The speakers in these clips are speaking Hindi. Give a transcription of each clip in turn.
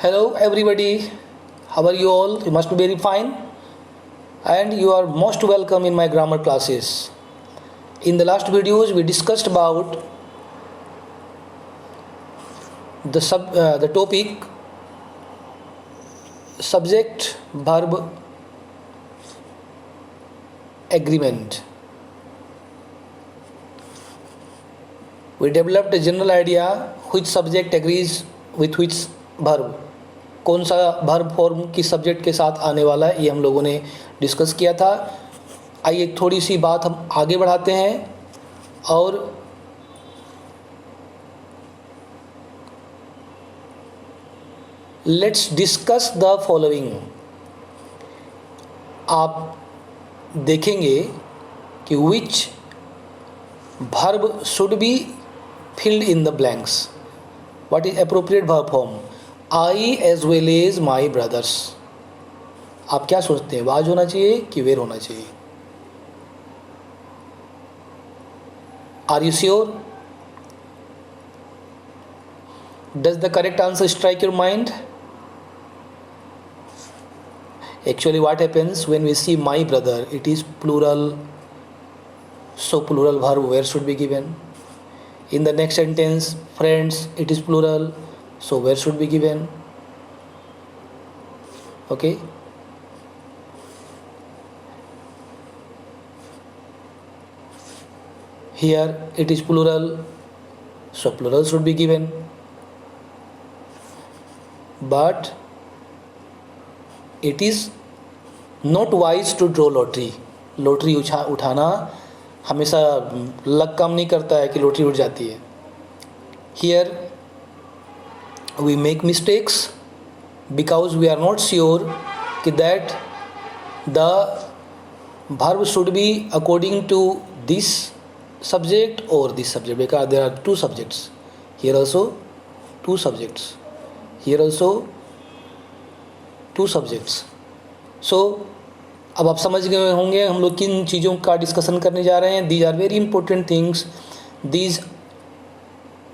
Hello everybody, how are you all? You must be very fine and you are most welcome in my grammar classes. In the last videos we discussed about the topic subject verb agreement. We developed a general idea which subject agrees with which verb. कौन सा वर्ब फॉर्म किस सब्जेक्ट के साथ आने वाला है ये हम लोगों ने डिस्कस किया था. आइए थोड़ी सी बात हम आगे बढ़ाते हैं और लेट्स डिस्कस द फॉलोइंग. आप देखेंगे कि which verb should be filled in the blanks. What is appropriate verb form? I as well as my brothers. आप क्या सोचते हैं, वाज होना चाहिए कि वेर होना चाहिए? Are you sure? Does the correct answer strike your mind? Actually what happens when we see my brother, it is plural, so plural verb where should be given. In the next sentence, friends, it is plural, so where should be given? Okay. Here it is plural, so plural should be given. But it is not wise to draw lottery. Lottery उठाना हमेशा लक काम नहीं करता है कि लॉटरी उठ जाती है. Here we make mistakes because we are not sure कि that the verb should be according to this subject और this subject, because there are two subjects here also, two subjects here also, two subjects. So अब आप समझ गए होंगे हम लोग किन चीज़ों का डिस्कशन करने जा रहे हैं. These are very important things. These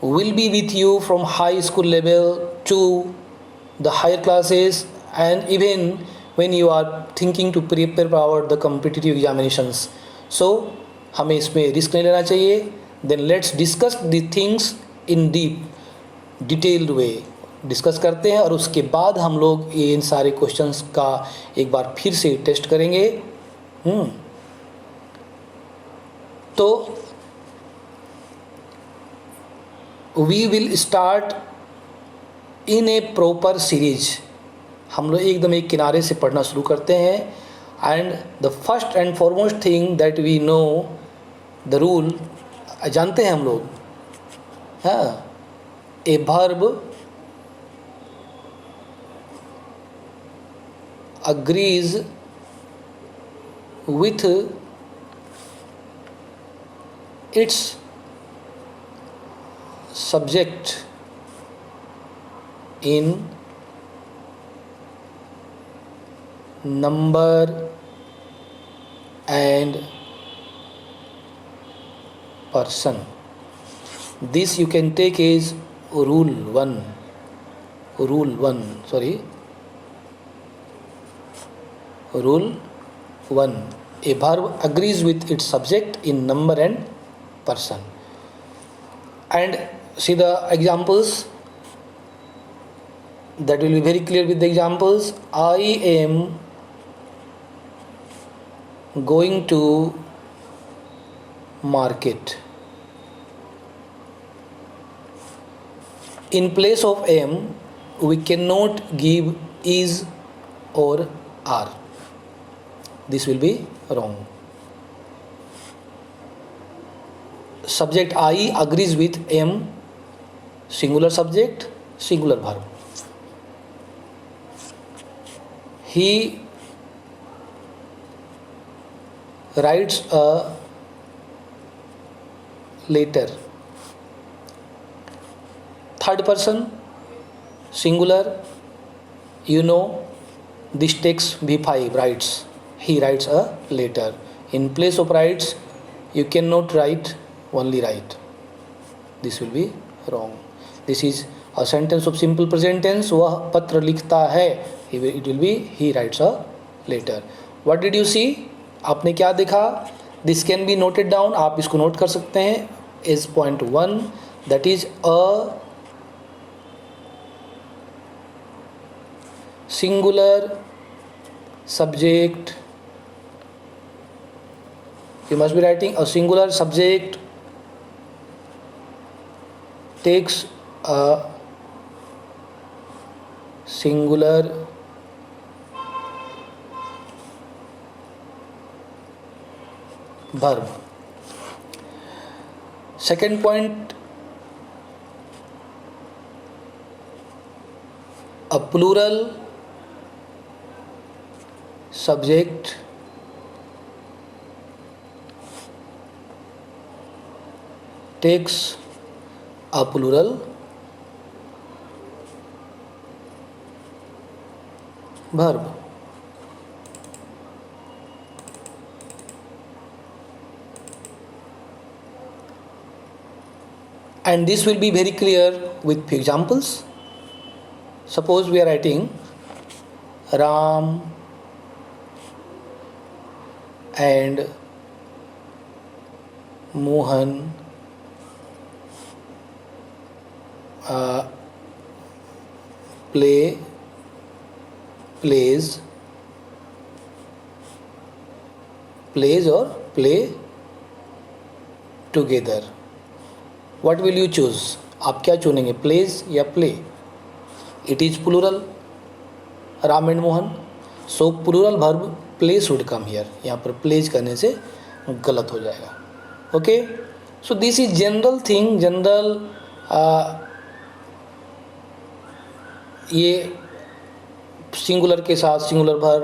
will be with you from high school level to the higher classes and even when you are thinking to prepare for the competitive examinations. So हमें इसमें रिस्क नहीं लेना चाहिए. Then let's discuss the things in deep detailed way. Discuss करते हैं और उसके बाद हम लोग इन सारे क्वेश्चंस का एक बार फिर से टेस्ट करेंगे. तो we will start in a proper series. हम लोग एकदम एक किनारे से पढ़ना शुरू करते हैं. And the first and foremost thing that we know the rule, जानते हैं हम लोग, हाँ, a verb agrees with its subject in number and person. This you can take as rule 1. Rule 1. A verb agrees with its subject in number and person. And see the examples, that will be very clear with the examples. I am going to market. In place of am we cannot give is or are. This will be wrong. Subject I agrees with am, singular subject, singular verb. He writes a letter. Third person, singular. You know, this text V5 writes. He writes a letter. In place of writes, you cannot write only write. This will be wrong. This is और sentence of simple present tense, वह पत्र लिखता है, it will be he writes a letter. What did you see, आपने क्या देखा? This can be noted down, आप इसको नोट कर सकते हैं as point 1, that is a singular subject. You must be writing a singular subject takes a singular verb. Second point, a plural subject takes a plural verb. And this will be very clear with few examples. Suppose we are writing Ram and Mohan plays or play together. What will you choose? आप क्या चुनेंगे, plays या play? It is plural, Ram and Mohan, so plural verb play should come here. यहाँ पर plays करने से गलत हो जाएगा. Okay, so this is general thing, general ये सिंगुलर के साथ सिंगुलर वर्ब,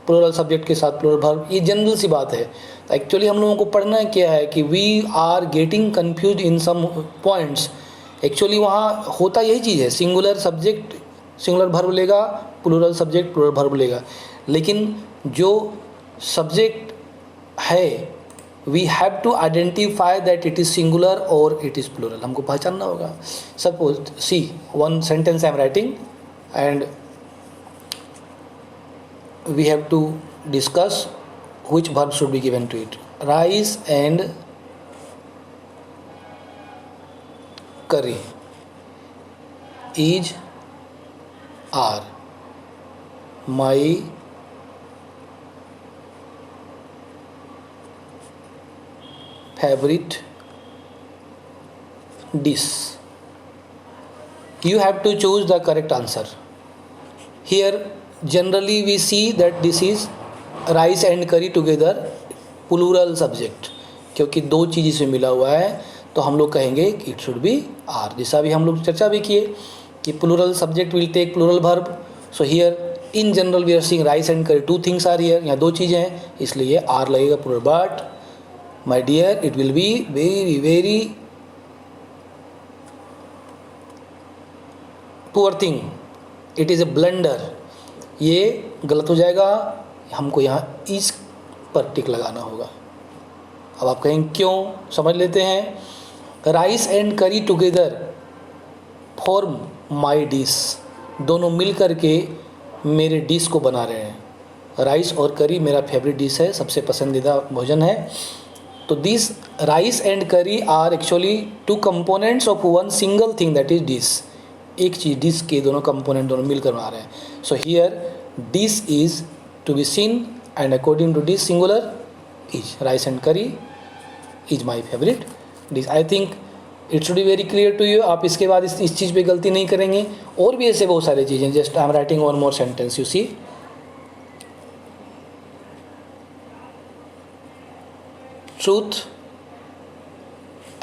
प्लूरल सब्जेक्ट के साथ प्लूरल वर्ब, ये जनरल सी बात है. एक्चुअली हम लोगों को पढ़ना क्या है कि we are getting confuse in some points. Actually वहाँ होता यही चीज़ है, सिंगुलर सब्जेक्ट सिंगुलर वर्ब लेगा, प्लूरल सब्जेक्ट प्लूरल वर्ब लेगा, लेकिन जो सब्जेक्ट है we have to identify that it is singular और इट इज़ प्लूरल, हमको पहचानना होगा. Suppose see one sentence I am writing and we have to discuss which verb should be given to it. Rice and curry is are my favorite dish. You have to choose the correct answer. Here generally we see that this is rice and curry together, plural subject, क्योंकि दो चीज़ इसमें मिला हुआ है तो हम लोग कहेंगे कि इट शुड बी आर. जैसा भी हम लोग चर्चा भी किए कि plural subject will take plural verb. So here in general we are seeing rice and curry, two things are here, यहाँ दो चीज़ें हैं इसलिए आर लगेगा plural. But my dear it will be very very poor thing, it is a blunder. ये गलत हो जाएगा, हमको यहाँ इस पर टिक लगाना होगा. अब आप कहेंगे क्यों, समझ लेते हैं. राइस एंड करी टुगेदर फॉर्म माई डिश, दोनों मिल कर के मेरे डिश को बना रहे हैं. राइस और करी मेरा फेवरेट डिश है, सबसे पसंदीदा भोजन है. तो this rice and curry are actually two components of one single thing that is dish. एक चीज़ डिश के दोनों कंपोनेंट दोनों मिलकर बना रहे हैं. So here dish is to be seen and according to dish singular is rice and curry is my favourite dish. I think it should be very clear to you. आप इसके बाद इस चीज़ पे गलती नहीं करेंगे. और भी ऐसे बहुत सारी चीज़ें. Just I am writing one more sentence. You see truth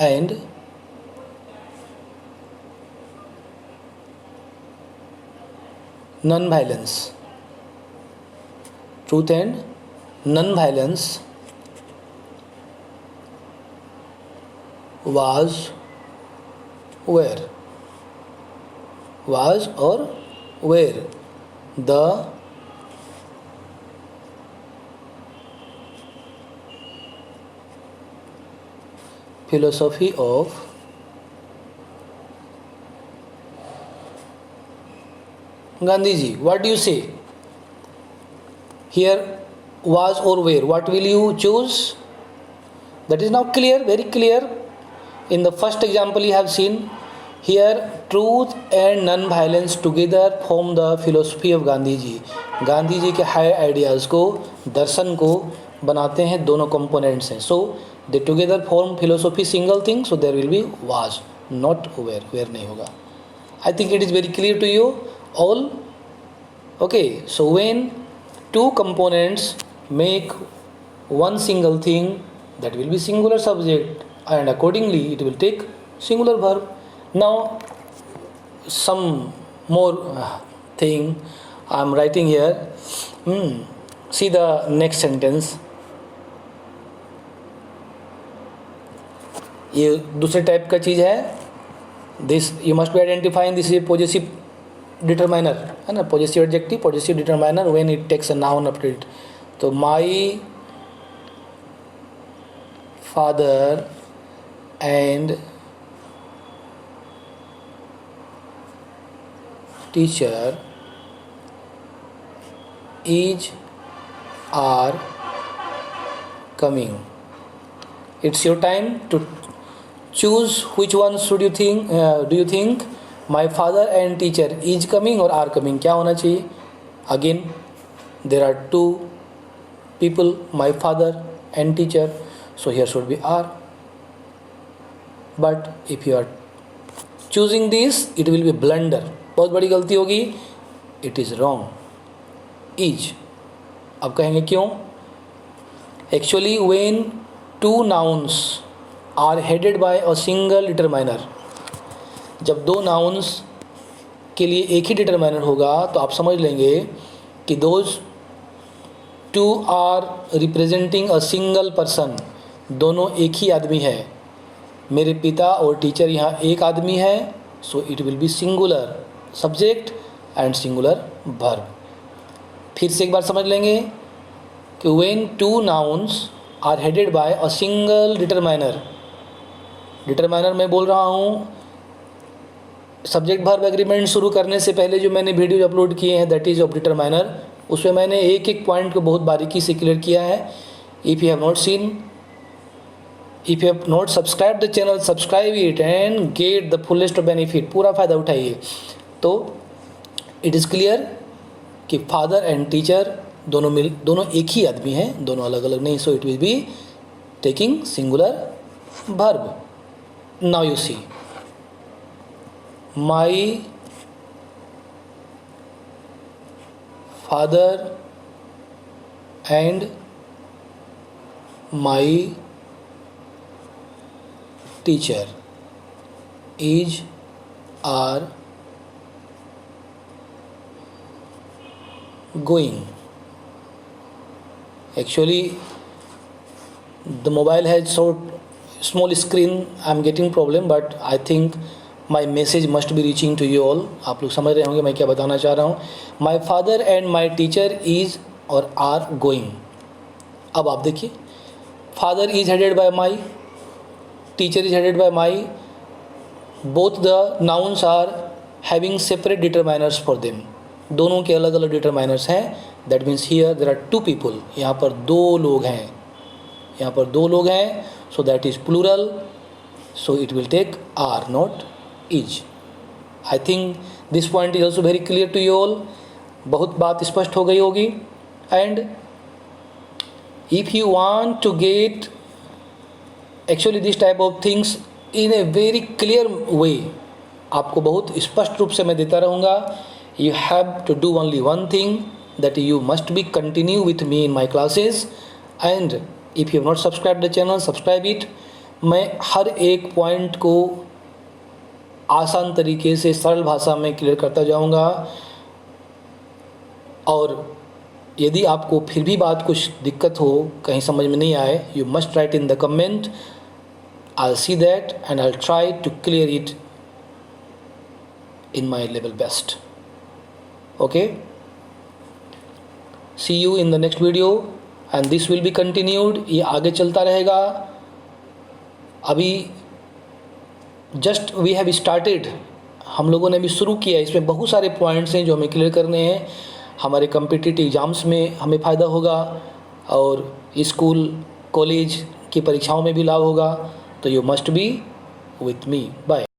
and non-violence. Truth and non-violence was where? Was or where the philosophy of Gandhi ji. What do you say? Here, was or were. What will you choose? That is now clear, very clear. In the first example you have seen here, truth and non-violence together form the philosophy of Gandhi ji. Gandhi ji के हाई आइडियाज़ को, दर्शन को बनाते हैं दोनों कंपोनेंट्स हैं. So they together form philosophy single thing. So there will be was, not where नहीं होगा. I think it is very clear to you all. Okay, so when two components make one single thing, that will be singular subject, and accordingly it will take singular verb. Now some more thing I am writing here. See the next sentence. ये दूसरे टाइप का चीज़ है. This you must be identifying this is positive determiner है ना, positive adjective, positive determiner when it takes a noun after it. तो my father and teacher is are coming. It's your time to choose which one should you think. Do you think my father and teacher is coming or are coming? क्या होना चाहिए? Again, there are two people, my father and teacher. So here should be are. But if you are choosing this, it will be blunder. बहुत बड़ी गलती होगी. It is wrong. Is. अब कहेंगे क्यों? Actually, when two nouns are headed by a single determiner, जब दो nouns के लिए एक ही determiner होगा तो आप समझ लेंगे कि those two are representing a single person. दोनों एक ही आदमी है. मेरे पिता और टीचर यहाँ एक आदमी है. So it will be singular subject and singular verb. फिर से एक बार समझ लेंगे कि when two nouns are headed by a single determiner. Determiner मैं बोल रहा हूँ सब्जेक्ट वर्ब एग्रीमेंट शुरू करने से पहले जो मैंने वीडियो अपलोड किए हैं, दैट इज़ ऑफ डिटरमाइनर. उसमें मैंने एक एक पॉइंट को बहुत बारीकी से क्लियर किया है. If you have not seen, if you have not subscribe the channel, subscribe it and get the fullest of benefit. पूरा फ़ायदा उठाइए. तो इट इज़ क्लियर कि फादर एंड टीचर दोनों एक ही आदमी हैं, दोनों अलग अलग नहीं. So it will be taking singular verb. Now you see, my father and my teacher is are going. Actually, the mobile has so small screen, I am getting problem, but I think my message must be reaching to you all. आप लोग समझ रहे होंगे मैं क्या बताना चाह रहा हूँ. My father and my teacher is और are going. अब आप देखिए, father is headed by my, teacher is headed by my. Both the nouns are having separate determiners for them. दोनों के अलग अलग डिटरमाइनर्स हैं. That means here there are two people. यहाँ पर दो लोग हैं, यहाँ पर दो लोग हैं. So that is plural. So it will take are, not is. I think this point is also very clear to you all. बहुत बात स्पष्ट हो गई होगी. And if you want to get actually this type of things in a very clear way, आपको बहुत स्पष्ट रूप से मैं देता रहूँगा. You have to do only one thing, that you must be continue with me in my classes. And if you have not subscribed the channel, subscribe it. मैं हर एक पॉइंट को आसान तरीके से सरल भाषा में क्लियर करता जाऊंगा. और यदि आपको फिर भी बात कुछ दिक्कत हो, कहीं समझ में नहीं आए, you must write in the comment. I'll see that and I'll try to clear it in my level best. Okay, see you in the next video and this will be continued. ये आगे चलता रहेगा. अभी just we have started हम लोगों ने भी शुरू किया है। इसमें बहुत सारे पॉइंट्स हैं जो हमें क्लियर करने हैं। हमारे कम्पिटिटिव एग्ज़ाम्स में हमें फ़ायदा होगा और स्कूल कॉलेज की परीक्षाओं में भी लाभ होगा। तो you must be with me. Bye.